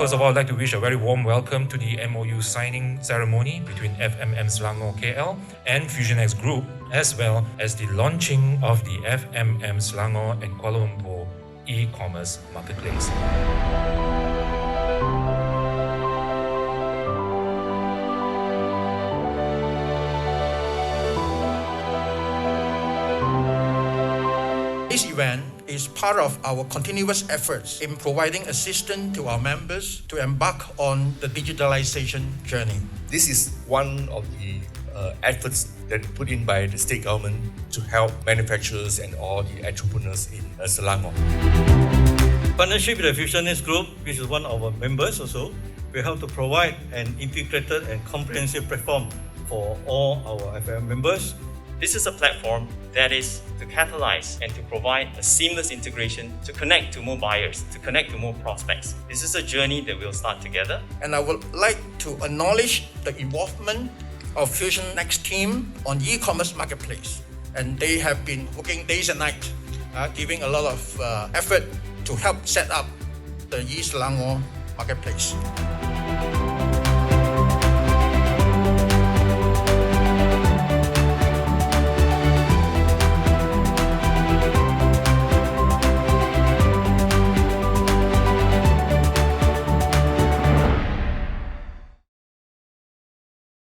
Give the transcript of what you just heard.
First of all, I'd like to wish a very warm welcome to the MoU signing ceremony between FMM Selangor KL and Fusionex Group, as well as the launching of the FMM Selangor and Kuala Lumpur e-commerce marketplace. This event is part of our continuous efforts in providing assistance to our members to embark on the digitalization journey. This is one of the efforts that put in by the state government to help manufacturers and all the entrepreneurs in Selangor. Partnership with the Fusionex Group, which is one of our members also, we help to provide an integrated and comprehensive platform for all our FMM members. This is a platform that is to catalyze and to provide a seamless integration to connect to more buyers, to connect to more prospects. This is a journey that we'll start together. And I would like to acknowledge the involvement of Fusionex team on e-commerce marketplace. And they have been working days and nights, giving a lot of effort to help set up the e-Selangor marketplace.